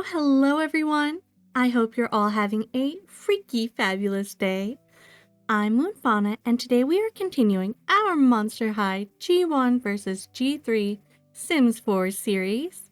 Hello everyone! I hope you're all having a freaky fabulous day. I'm MoonFauna and today we are continuing our Monster High G1 vs G3 Sims 4 series.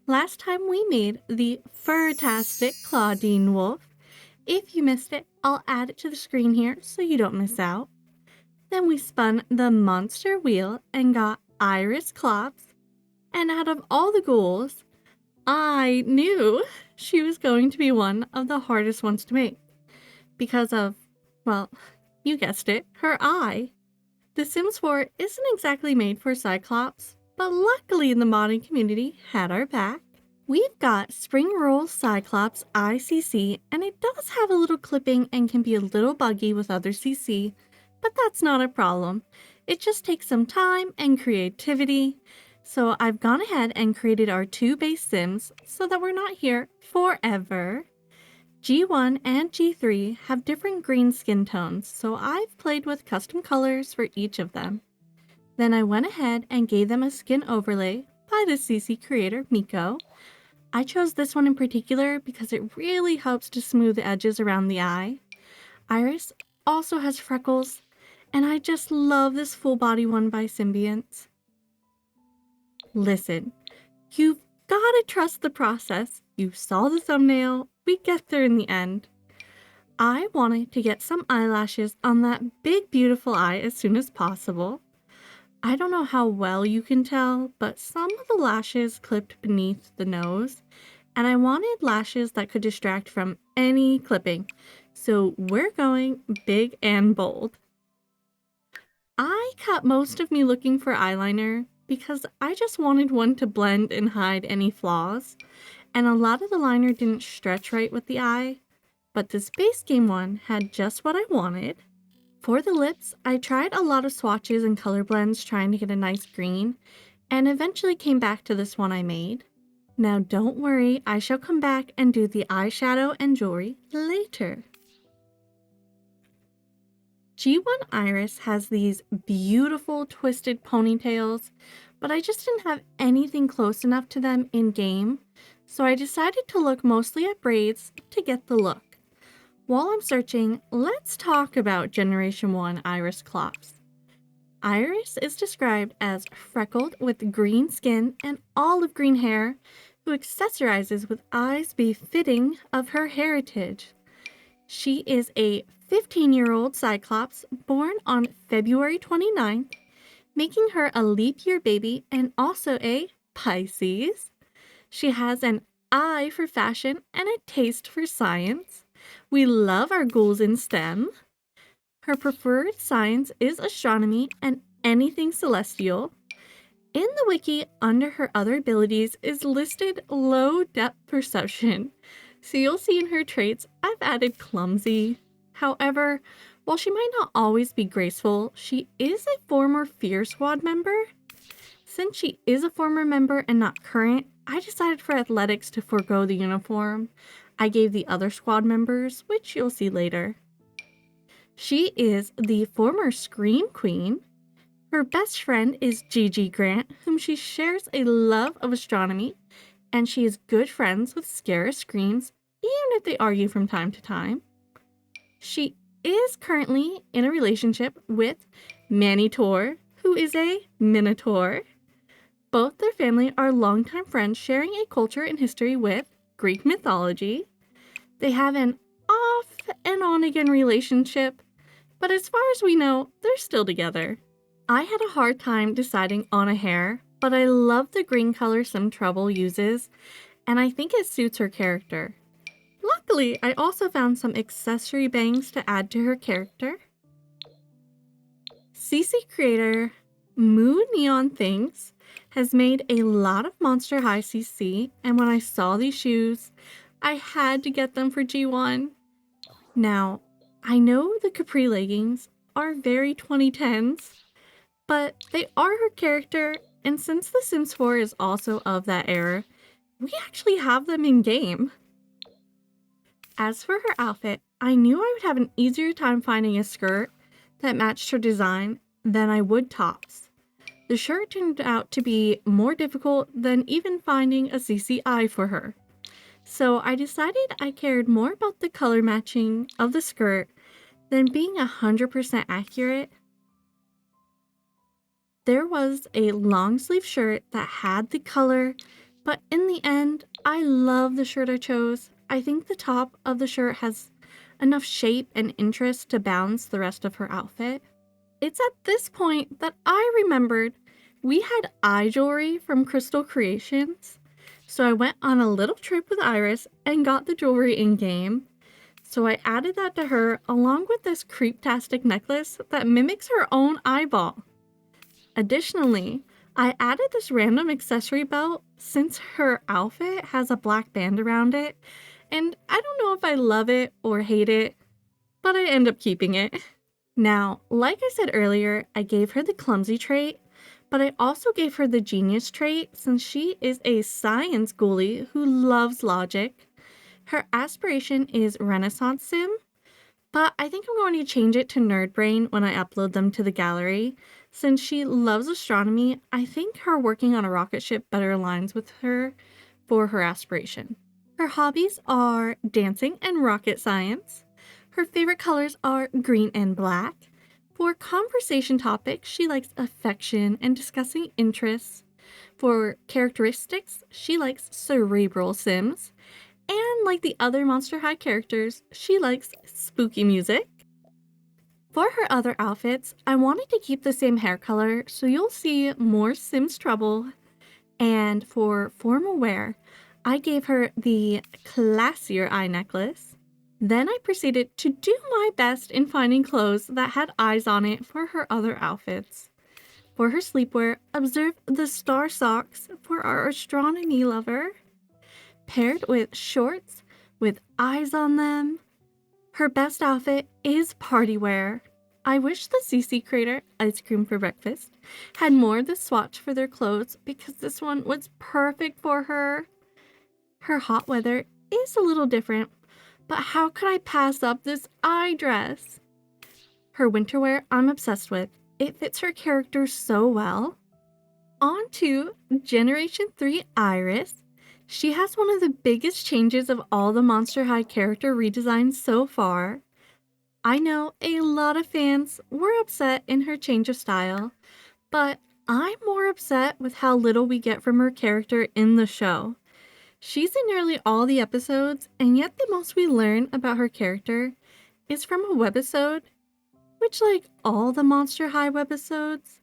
Last time we made the fur-tastic Claudine wolf. If you missed it, I'll add it to the screen here so you don't miss out. Then we spun the monster wheel and got Iris Clops, and out of all the ghouls, I knew she was going to be one of the hardest ones to make because of, well, you guessed it, her eye. The Sims 4 isn't exactly made for Cyclops, but luckily the modding community had our back. We've got Spring Roll Cyclops Eye CC, and it does have a little clipping and can be a little buggy with other CC, but that's not a problem. It just takes some time and creativity. So I've gone ahead and created our two base Sims so that we're not here forever. G1 and G3 have different green skin tones, so I've played with custom colors for each of them. Then I went ahead and gave them a skin overlay by the CC creator Miko. I chose this one in particular because it really helps to smooth the edges around the eye. Iris also has freckles, and I just love this full body one by Symbionts. Listen, you've gotta trust the process. You saw the thumbnail, we get there in the end. I wanted to get some eyelashes on that big beautiful eye as soon as possible. I don't know how well you can tell, but some of the lashes clipped beneath the nose, and I wanted lashes that could distract from any clipping, so we're going big and bold. I cut most of me looking for eyeliner because I just wanted one to blend and hide any flaws, and a lot of the liner didn't stretch right with the eye, but this base game one had just what I wanted. For the lips, I tried a lot of swatches and color blends trying to get a nice green, and eventually came back to this one I made. Now don't worry, I shall come back and do the eyeshadow and jewelry later. G1 Iris has these beautiful twisted ponytails, but I just didn't have anything close enough to them in game, so I decided to look mostly at braids to get the look. While I'm searching, let's talk about Generation 1 Iris Clops. Iris is described as freckled with green skin and olive green hair, who accessorizes with eyes befitting of her heritage. She is a 15-year-old Cyclops born on February 29th, making her a leap year baby and also a Pisces. She has an eye for fashion and a taste for science. We love our ghouls in STEM. Her preferred science is astronomy and anything celestial. In the wiki, under her other abilities is listed low depth perception. So you'll see in her traits, I've added clumsy. However, while she might not always be graceful, she is a former Fear Squad member. Since she is a former member and not current, I decided for athletics to forego the uniform. I gave the other squad members, which you'll see later. She is the former Scream Queen. Her best friend is Gigi Grant, whom she shares a love of astronomy, and she is good friends with Scara Screams, even if they argue from time to time. She is currently in a relationship with Manitor, who is a Minotaur. Both their family are longtime friends sharing a culture and history with Greek mythology. They have an off and on again relationship, but as far as we know, they're still together. I had a hard time deciding on a hair, but I love the green color Some Trouble uses, and I think it suits her character. Luckily, I also found some accessory bangs to add to her character. CC creator Moo Neon Things has made a lot of Monster High CC, and when I saw these shoes, I had to get them for G1. Now, I know the capri leggings are very 2010s, but they are her character, and since The Sims 4 is also of that era, we actually have them in game. As for her outfit, I knew I would have an easier time finding a skirt that matched her design than I would tops. The shirt turned out to be more difficult than even finding a CCI for her. So I decided I cared more about the color matching of the skirt than being 100% accurate. There was a long sleeve shirt that had the color, but in the end, I love the shirt I chose. I think the top of the shirt has enough shape and interest to balance the rest of her outfit. It's at this point that I remembered we had eye jewelry from Crystal Creations, so I went on a little trip with Iris and got the jewelry in-game. So I added that to her along with this creeptastic necklace that mimics her own eyeball. Additionally, I added this random accessory belt since her outfit has a black band around it, and I don't know if I love it or hate it, but I end up keeping it. Now, like I said earlier, I gave her the clumsy trait, but I also gave her the genius trait since she is a science ghoulie who loves logic. Her aspiration is Renaissance Sim, but I think I'm going to change it to Nerd Brain when I upload them to the gallery. Since she loves astronomy, I think her working on a rocket ship better aligns with her for her aspiration. Her hobbies are dancing and rocket science. Her favorite colors are green and black. For conversation topics, she likes affection and discussing interests. For characteristics, she likes cerebral sims. And like the other Monster High characters, she likes spooky music. For her other outfits, I wanted to keep the same hair color, so you'll see more Sims trouble. And for formal wear, I gave her the classier eye necklace. Then I proceeded to do my best in finding clothes that had eyes on it for her other outfits. For her sleepwear, observe the star socks for our astronomy lover, paired with shorts with eyes on them. Her best outfit is party wear. I wish the CC creator, Ice Cream for Breakfast, had more of the swatch for their clothes because this one was perfect for her. Her hot weather is a little different, but how could I pass up this eye dress? Her winter wear I'm obsessed with. It fits her character so well. On to Generation 3 Iris. She has one of the biggest changes of all the Monster High character redesigns so far. I know a lot of fans were upset in her change of style, but I'm more upset with how little we get from her character in the show. She's in nearly all the episodes, and yet the most we learn about her character is from a webisode, which, like all the Monster High webisodes,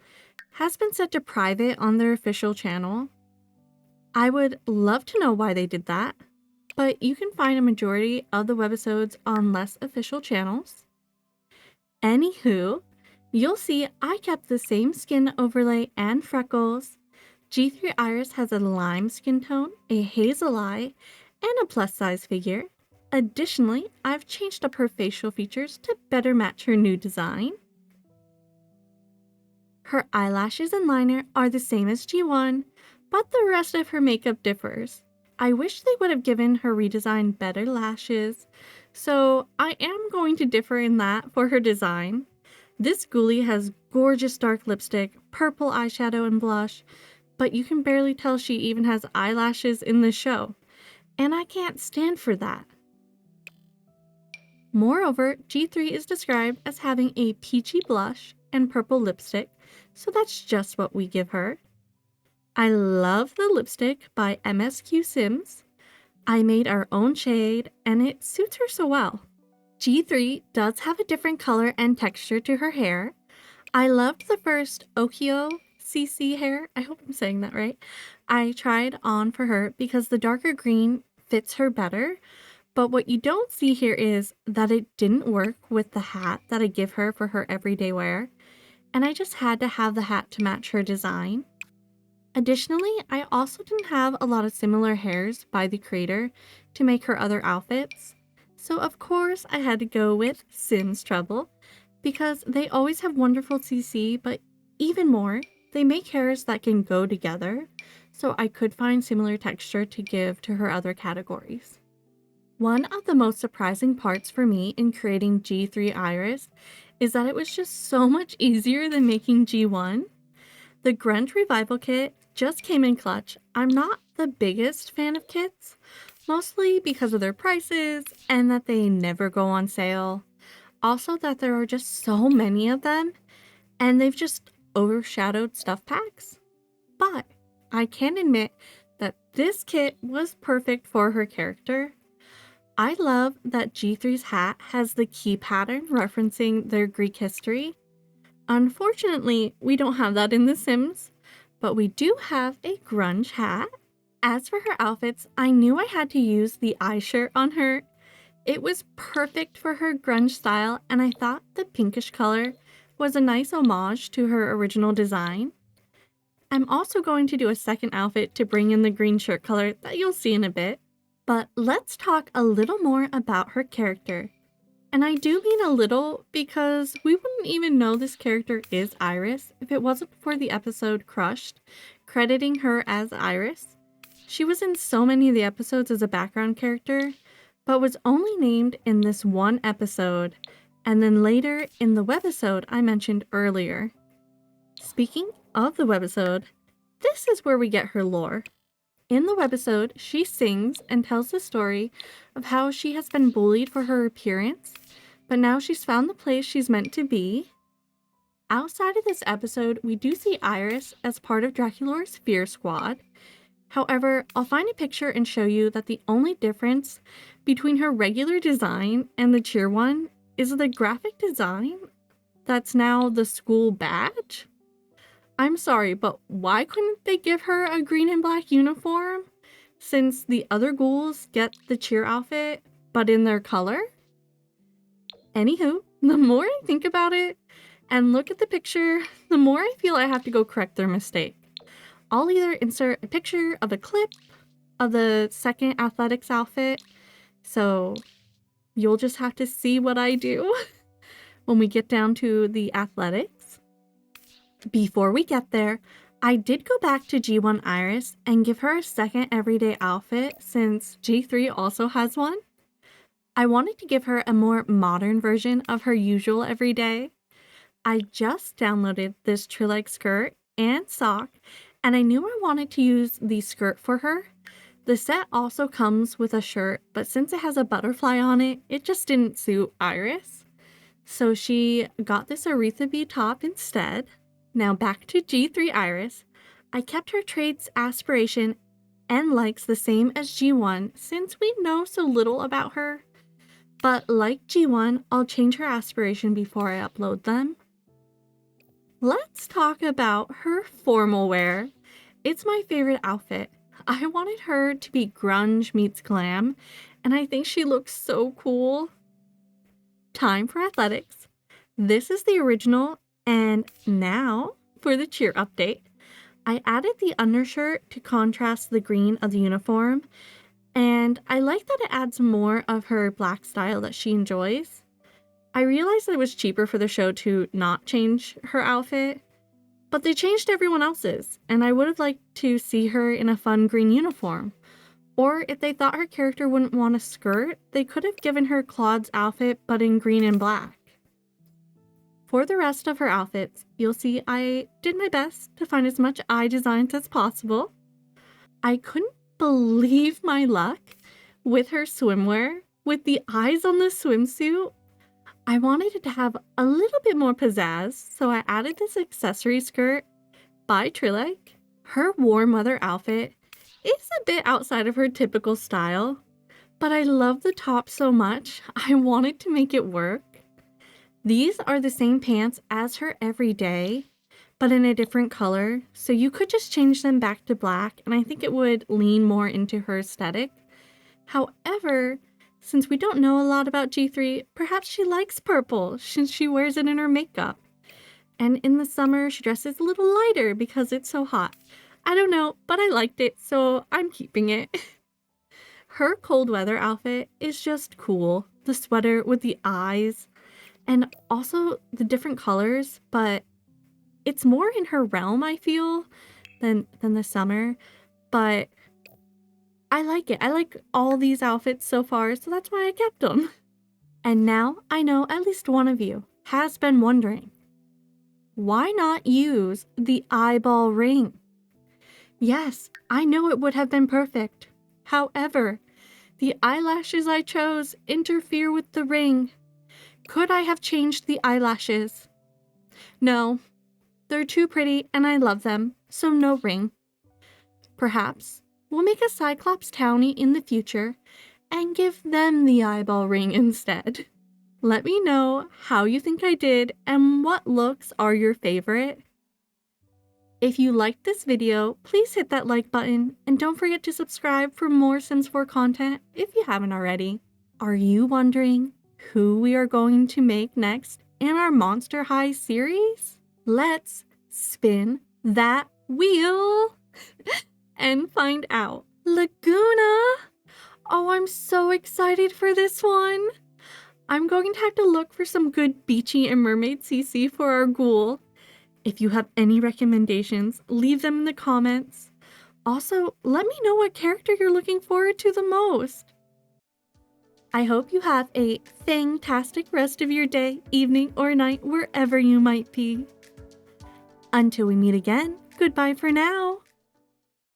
has been set to private on their official channel. I would love to know why they did that, but you can find a majority of the webisodes on less official channels. Anywho, you'll see I kept the same skin overlay and freckles. G3 Iris has a lime skin tone, a hazel eye, and a plus size figure. Additionally, I've changed up her facial features to better match her new design. Her eyelashes and liner are the same as G1, but the rest of her makeup differs. I wish they would have given her redesign better lashes, so I am going to differ in that for her design. This ghoulie has gorgeous dark lipstick, purple eyeshadow and blush, but you can barely tell she even has eyelashes in the show, and I can't stand for that. Moreover, G3 is described as having a peachy blush and purple lipstick, so that's just what we give her. I love the lipstick by MSQ Sims. I made our own shade, and it suits her so well. G3 does have a different color and texture to her hair. I loved the first 𝗙𝗀𝗀 CC hair, I hope I'm saying that right, I tried on for her because the darker green fits her better, but what you don't see here is that it didn't work with the hat that I give her for her everyday wear, and I just had to have the hat to match her design. Additionally, I also didn't have a lot of similar hairs by the creator to make her other outfits, so of course I had to go with Sims Trouble because they always have wonderful CC, but even more, they make hairs that can go together, so I could find similar texture to give to her other categories. One of the most surprising parts for me in creating G3 Iris is that it was just so much easier than making G1. The Grunt Revival kit just came in clutch. I'm not the biggest fan of kits, mostly because of their prices and that they never go on sale. Also that there are just so many of them and they've just overshadowed stuff packs. But I can admit that this kit was perfect for her character. I love that G3's hat has the key pattern referencing their Greek history. Unfortunately, we don't have that in The Sims, but we do have a grunge hat. As for her outfits, I knew I had to use the eye shirt on her. It was perfect for her grunge style, and I thought the pinkish color was a nice homage to her original design. I'm also going to do a second outfit to bring in the green shirt color that you'll see in a bit. But let's talk a little more about her character. And I do mean a little because we wouldn't even know this character is Iris if it wasn't for the episode Crushed, crediting her as Iris. She was in so many of the episodes as a background character, but was only named in this one episode, and then later in the webisode I mentioned earlier. Speaking of the webisode, this is where we get her lore. In the webisode, she sings and tells the story of how she has been bullied for her appearance, but now she's found the place she's meant to be. Outside of this episode, we do see Iris as part of Dracula's Fear Squad. However, I'll find a picture and show you that the only difference between her regular design and the cheer one is the graphic design that's now the school badge. I'm sorry, but why couldn't they give her a green and black uniform since the other ghouls get the cheer outfit but in their color? Anywho, the more I think about it and look at the picture, the more I feel I have to go correct their mistake. I'll either insert a picture of a clip of the second athletics outfit, so you'll just have to see what I do when we get down to the athletics. Before we get there, I did go back to G1 Iris and give her a second everyday outfit since G3 also has one. I wanted to give her a more modern version of her usual everyday. I just downloaded this tree-like skirt and sock, and I knew I wanted to use the skirt for her. The set also comes with a shirt, but since it has a butterfly on it, it just didn't suit Iris. So she got this 𝗙𝗵𝗱 top instead. Now back to G3 Iris. I kept her traits, aspiration, and likes the same as G1 since we know so little about her. But like G1, I'll change her aspiration before I upload them. Let's talk about her formal wear. It's my favorite outfit. I wanted her to be grunge meets glam, and I think she looks so cool. Time for athletics. This is the original. And now for the cheer update. I added the undershirt to contrast the green of the uniform, and I like that it adds more of her black style that she enjoys. I realized that it was cheaper for the show to not change her outfit, but they changed everyone else's, and I would have liked to see her in a fun green uniform. Or if they thought her character wouldn't want a skirt, they could have given her Claude's outfit but in green and black. For the rest of her outfits, you'll see I did my best to find as much eye designs as possible. I couldn't believe my luck with her swimwear, with the eyes on the swimsuit. I wanted it to have a little bit more pizzazz, so I added this accessory skirt by 𝗙𝗏𝗀. Her warm weather outfit is a bit outside of her typical style, but I love the top so much, I wanted to make it work. These are the same pants as her everyday, but in a different color, so you could just change them back to black, and I think it would lean more into her aesthetic. However, since we don't know a lot about G3, perhaps she likes purple since she wears it in her makeup. And in the summer, she dresses a little lighter because it's so hot. I don't know, but I liked it, so I'm keeping it. Her cold weather outfit is just cool. The sweater with the eyes, and also the different colors, but it's more in her realm, I feel, than the summer. But I like it. I like all these outfits so far, so that's why I kept them. And now I know at least one of you has been wondering, why not use the eyeball ring? Yes, I know it would have been perfect. However, The eyelashes I chose interfere with the ring. Could I have changed the eyelashes? No, they're too pretty and I love them, so no ring. Perhaps we'll make a Cyclops townie in the future and give them the eyeball ring instead. Let me know how you think I did and what looks are your favorite. If you liked this video, please hit that like button and don't forget to subscribe for more Sims 4 content if you haven't already. Are you wondering who we are going to make next in our Monster High series? Let's spin that wheel and find out. Laguna! Oh, I'm so excited for this one. I'm going to have to look for some good beachy and mermaid CC for our ghoul. If you have any recommendations, leave them in the comments. Also, let me know what character you're looking forward to the most. I hope you have a fantastic rest of your day, evening, or night, wherever you might be. Until we meet again, goodbye for now.